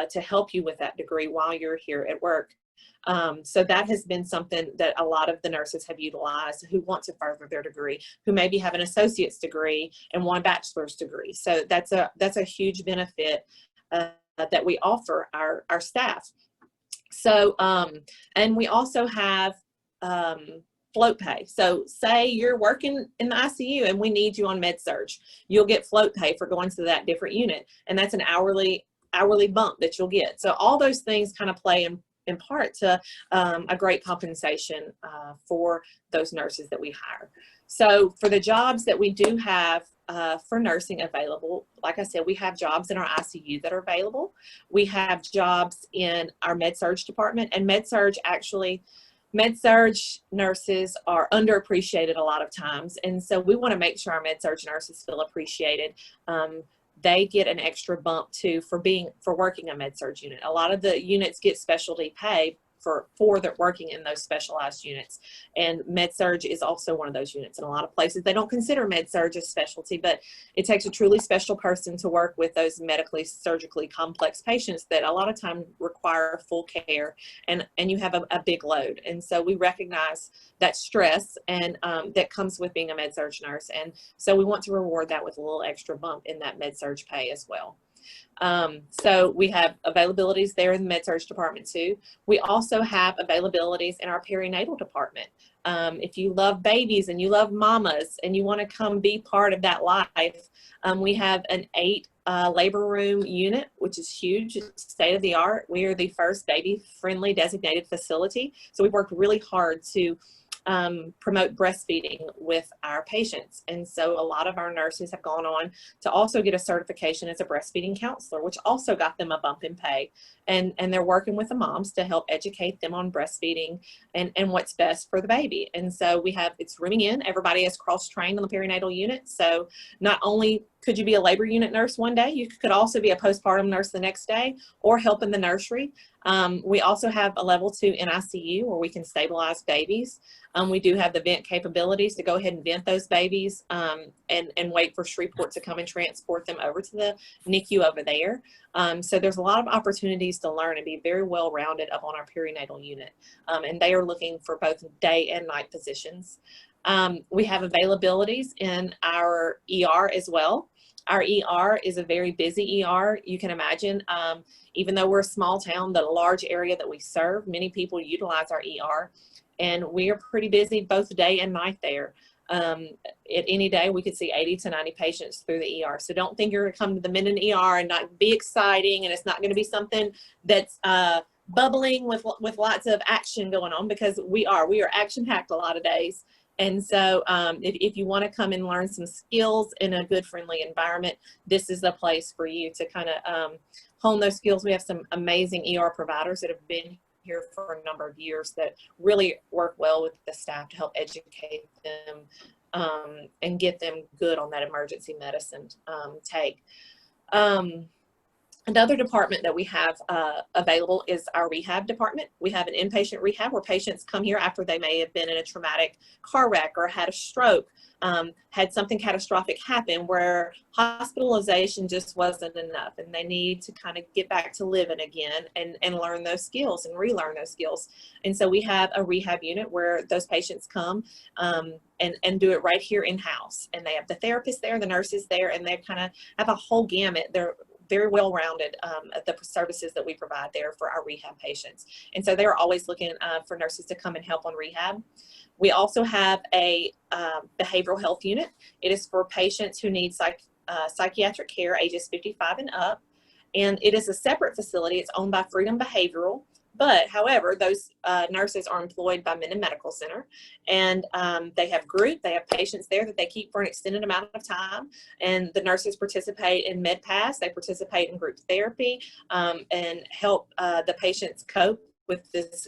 [SPEAKER 15] to help you with that degree while you're here at work. So that has been something that a lot of the nurses have utilized who want to further their degree, who maybe have an associate's degree and want a bachelor's degree. So that's a huge benefit that we offer our staff. So, and we also have float pay. So say you're working in the ICU and we need you on med surge, you'll get float pay for going to that different unit. And that's an hourly bump that you'll get. So all those things kind of play in part to a great compensation for those nurses that we hire. So for the jobs that we do have for nursing available, like I said, we have jobs in our ICU that are available. We have jobs in our med-surg department, and med-surg nurses are underappreciated a lot of times. And so we want to make sure our med-surg nurses feel appreciated. They get an extra bump too for working a med-surg unit. A lot of the units get specialty pay for their working in those specialized units, and med-surg is also one of those units. In a lot of places they don't consider med-surg a specialty, but it takes a truly special person to work with those medically surgically complex patients that a lot of time require full care, and you have a big load. And so we recognize that stress and that comes with being a med-surg nurse, and so we want to reward that with a little extra bump in that med-surg pay as well. So we have availabilities there in the med-surg department too. We also have availabilities in our perinatal department. If you love babies and you love mamas and you want to come be part of that life, we have an 8 labor room unit, which is huge, state of the art. We are the first baby friendly designated facility. So we've worked really hard to promote breastfeeding with our patients. And so a lot of our nurses have gone on to also get a certification as a breastfeeding counselor, which also got them a bump in pay. And they're working with the moms to help educate them on breastfeeding and what's best for the baby. And so it's rooming in. Everybody is cross-trained on the perinatal unit. So not only could you be a labor unit nurse one day, you could also be a postpartum nurse the next day or help in the nursery. We also have a level 2 NICU where we can stabilize babies. We do have the vent capabilities to go ahead and vent those babies and wait for Shreveport to come and transport them over to the NICU over there. So there's a lot of opportunities to learn and be very well-rounded up on our perinatal unit. And they are looking for both day and night positions. We have availabilities in our ER as well. Our ER is a very busy ER. You can imagine, even though we're a small town, the large area that we serve, many people utilize our ER, and we are pretty busy both day and night there. At any day, we could see 80 to 90 patients through the ER. So don't think you're going to come to the Minden ER and not be exciting, and it's not going to be something that's bubbling with lots of action going on, because we are action-packed a lot of days. And so if you want to come and learn some skills in a good, friendly environment, this is the place for you to kind of hone those skills. We have some amazing ER providers that have been here for a number of years that really work well with the staff to help educate them and get them good on that emergency medicine take. Another department that we have available is our rehab department. We have an inpatient rehab where patients come here after they may have been in a traumatic car wreck or had a stroke, had something catastrophic happen where hospitalization just wasn't enough, and they need to kind of get back to living again and learn those skills and relearn those skills. And so we have a rehab unit where those patients come and do it right here in-house. And they have the therapist there, the nurses there, and they kind of have a whole gamut. They're very well-rounded at the services that we provide there for our rehab patients. And so they're always looking for nurses to come and help on rehab. We also have a behavioral health unit. It is for patients who need psychiatric care ages 55 and up. And it is a separate facility. It's owned by Freedom Behavioral. But however, those nurses are employed by Minden Medical Center, and they have patients there that they keep for an extended amount of time. And the nurses participate in MedPass, they participate in group therapy, and help the patients cope with this,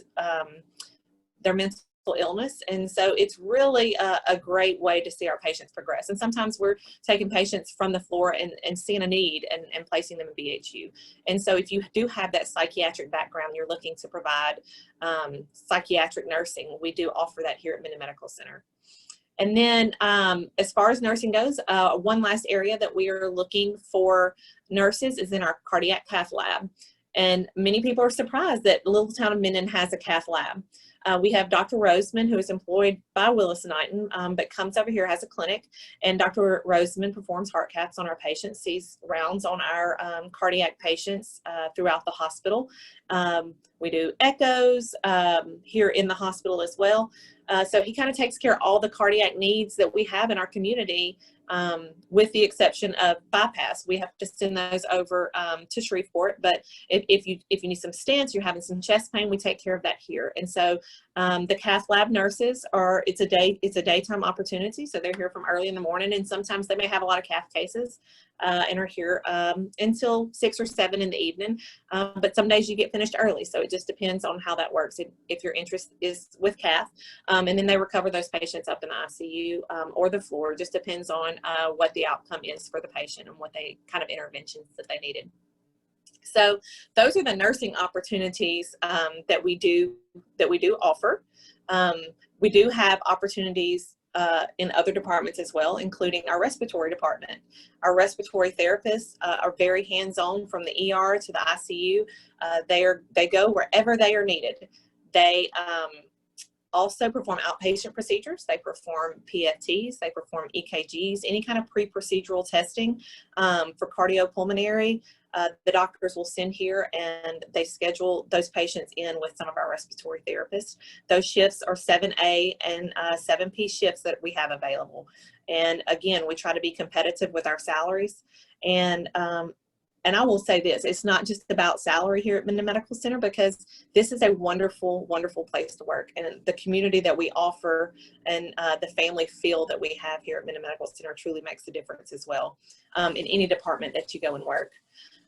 [SPEAKER 15] their mental illness. And so it's really a great way to see our patients progress. And sometimes we're taking patients from the floor and seeing a need and placing them in BHU. And so if you do have that psychiatric background, you're looking to provide psychiatric nursing, we do offer that here at Minden Medical Center. And then as far as nursing goes, one last area that we are looking for nurses is in our cardiac cath lab. And many people are surprised that little town of Minden has a cath lab. We have Dr. Roseman, who is employed by Willis-Knighton, but comes over here, has a clinic, and Dr. Roseman performs heart caths on our patients, sees rounds on our cardiac patients throughout the hospital. We do echoes here in the hospital as well. So he kind of takes care of all the cardiac needs that we have in our community, with the exception of bypass. We have to send those over to Shreveport, but if you need some stents, you're having some chest pain, we take care of that here. And so the cath lab nurses it's a daytime opportunity, so they're here from early in the morning, and sometimes they may have a lot of cath cases and are here until 6 or 7 in the evening, but some days you get finished early, so it just depends on how that works, if your interest is with cath. And then they recover those patients up in the ICU or the floor. It just depends on what the outcome is for the patient and what kind of interventions that they needed. So those are the nursing opportunities that we do offer. We do have opportunities in other departments as well, including our respiratory department. Our respiratory therapists are very hands-on from the ER to the ICU. They go wherever they are needed. They also perform outpatient procedures. They perform PFTs, they perform EKGs, any kind of pre-procedural testing for cardiopulmonary. The doctors will send here and they schedule those patients in with some of our respiratory therapists. Those shifts are 7A and 7P shifts that we have available. And again, we try to be competitive with our salaries. And I will say this, it's not just about salary here at Minden Medical Center, because this is a wonderful, wonderful place to work. And the community that we offer and the family feel that we have here at Minden Medical Center truly makes a difference as well in any department that you go and work.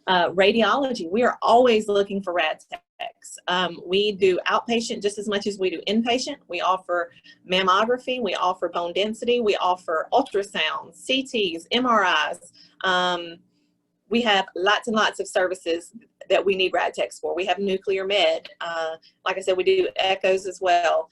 [SPEAKER 15] Radiology, we are always looking for rad techs. We do outpatient just as much as we do inpatient. We offer mammography, we offer bone density, we offer ultrasounds, CTs, MRIs. We have lots and lots of services that we need rad techs for. We have nuclear med. Like I said, we do echoes as well.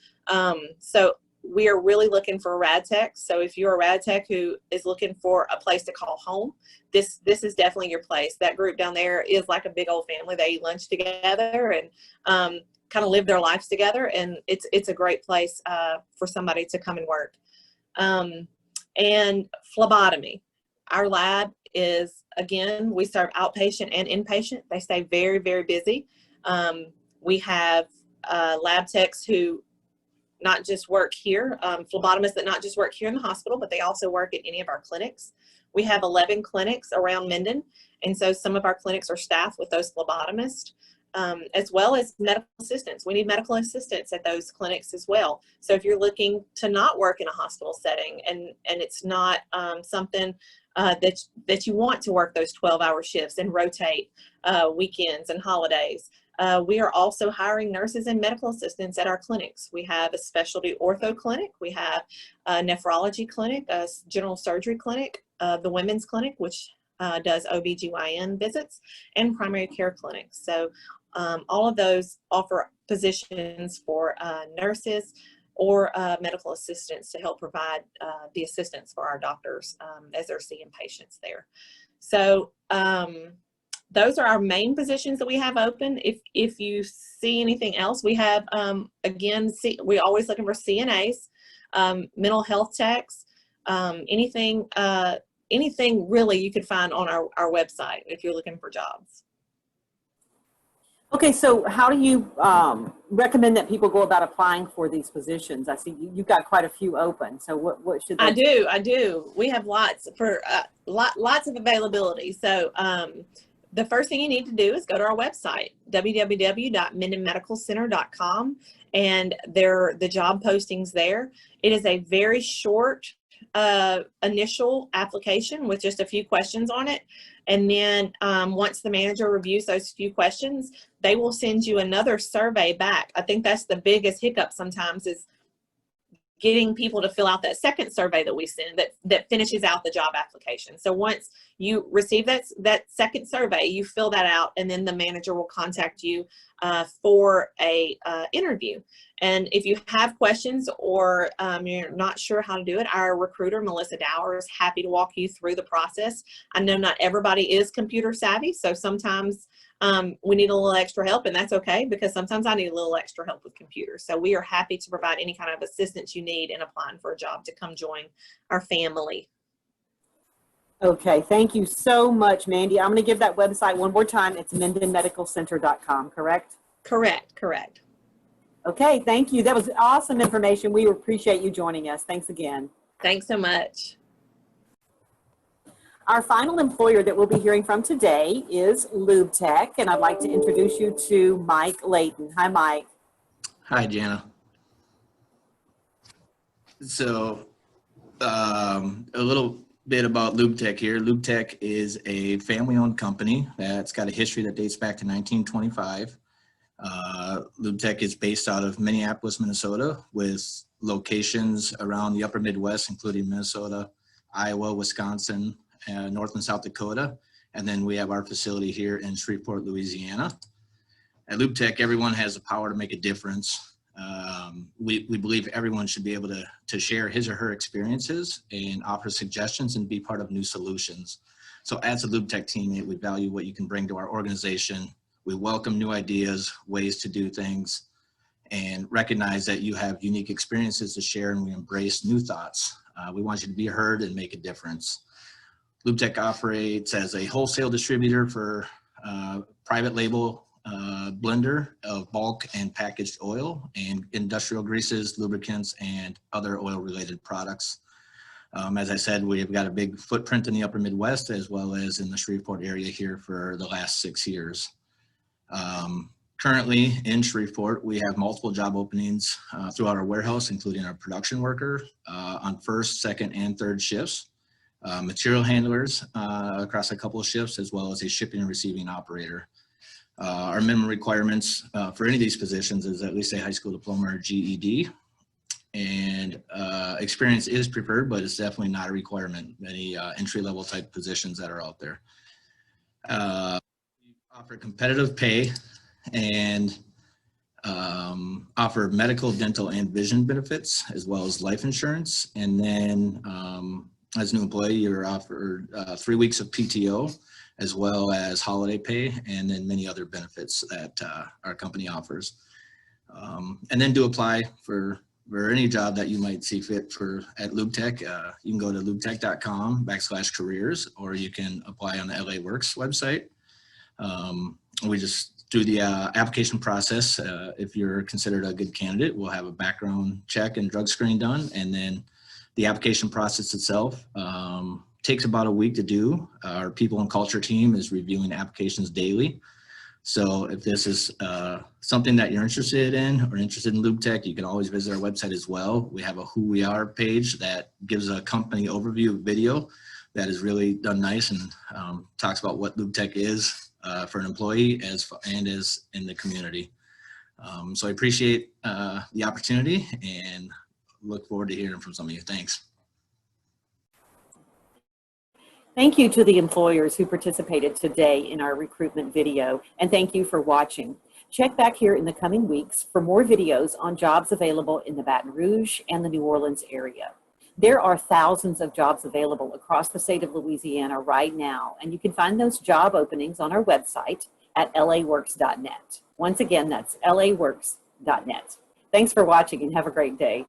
[SPEAKER 15] So we are really looking for rad techs. So if you're a rad tech who is looking for a place to call home, this is definitely your place. That group down there is like a big old family. They eat lunch together and kind of live their lives together. And it's a great place for somebody to come and work. And phlebotomy. Our lab is, again, we serve outpatient and inpatient. They stay very, very busy. We have lab techs who not just work here, phlebotomists that not just work here in the hospital, but they also work at any of our clinics. We have 11 clinics around Minden, and so some of our clinics are staffed with those phlebotomists, as well as medical assistants. We need medical assistants at those clinics as well. So if you're looking to not work in a hospital setting and it's not something that you want to work those 12-hour shifts and rotate weekends and holidays, we are also hiring nurses and medical assistants at our clinics. We have a specialty ortho clinic, we have a nephrology clinic, a general surgery clinic, the women's clinic, which does OBGYN visits and primary care clinics. So all of those offer positions for nurses or medical assistants to help provide the assistance for our doctors as they're seeing patients there. So those are our main positions that we have open. If you see anything else, we have, again, we're always looking for CNAs, mental health techs, anything really you could find on our website if you're looking for jobs.
[SPEAKER 1] Okay, so how do you recommend that people go about applying for these positions? I see you've got quite a few open. So what should they
[SPEAKER 15] I do. We have lots of availability. So the first thing you need to do is go to our website, www.mindenmedicalcenter.com, and there the job postings there. It is a very short initial application with just a few questions on it. And then once the manager reviews those few questions, they will send you another survey back. I think that's the biggest hiccup sometimes is getting people to fill out that second survey that we send that finishes out the job application. So once you receive that second survey, you fill that out, and then the manager will contact you for a interview. And if you have questions or you're not sure how to do it, our recruiter, Melissa Dower, is happy to walk you through the process. I know not everybody is computer savvy, so sometimes we need a little extra help, and that's okay, because sometimes I need a little extra help with computers. So we are happy to provide any kind of assistance you need in applying for a job to come join our family.
[SPEAKER 1] Okay, thank you so much, Mandi. I'm going to give that website one more time. It's mindenmedicalcenter.com, correct?
[SPEAKER 15] Correct.
[SPEAKER 1] Okay, thank you. That was awesome information. We appreciate you joining us. Thanks again.
[SPEAKER 15] Thanks so much.
[SPEAKER 1] Our final employer that we'll be hearing from today is Lube Tech, and I'd like to introduce you to Mike Layton. Hi, Mike.
[SPEAKER 16] Hi, Jana. So a little bit about Lube Tech here. Lube Tech is a family-owned company that's got a history that dates back to 1925. Lube Tech is based out of Minneapolis, Minnesota, with locations around the upper Midwest, including Minnesota, Iowa, Wisconsin, North and South Dakota. And then we have our facility here in Shreveport, Louisiana. At Lube Tech, everyone has the power to make a difference. We believe everyone should be able to share his or her experiences and offer suggestions and be part of new solutions. So as a Lube Tech teammate, we value what you can bring to our organization. We welcome new ideas, ways to do things, and recognize that you have unique experiences to share, and we embrace new thoughts. We want you to be heard and make a difference. Lube Tech operates as a wholesale distributor for private label blender of bulk and packaged oil and industrial greases, lubricants, and other oil-related products. As I said, we've got a big footprint in the upper Midwest as well as in the Shreveport area here for the last 6 years. Currently in Shreveport, we have multiple job openings throughout our warehouse, including our production worker on first, second, and third shifts, material handlers across a couple of shifts, as well as a shipping and receiving operator. Our minimum requirements for any of these positions is at least a high school diploma or GED, and experience is preferred, but it's definitely not a requirement. Many entry-level type positions that are out there. We offer competitive pay and offer medical, dental, and vision benefits, as well as life insurance. And then as a new employee, you're offered 3 weeks of PTO, as well as holiday pay, and then many other benefits that our company offers. And then to apply for any job that you might see fit for at Lube Tech, you can go to lubetech.com/careers, or you can apply on the LA Works website. We just do the application process. If you're considered a good candidate, we'll have a background check and drug screen done, and then the application process itself takes about a week to do. Our people and culture team is reviewing applications daily. So if this is something that you're interested in or interested in Lube Tech, you can always visit our website as well. We have a Who We Are page that gives a company overview video that is really done nice and talks about what Lube Tech is for an employee and is in the community. So I appreciate the opportunity and look forward to hearing from some of you. Thanks.
[SPEAKER 1] Thank you to the employers who participated today in our recruitment video, and thank you for watching. Check back here in the coming weeks for more videos on jobs available in the Baton Rouge and the New Orleans area. There are thousands of jobs available across the state of Louisiana right now, and you can find those job openings on our website at laworks.net. Once again, that's laworks.net. Thanks for watching and have a great day.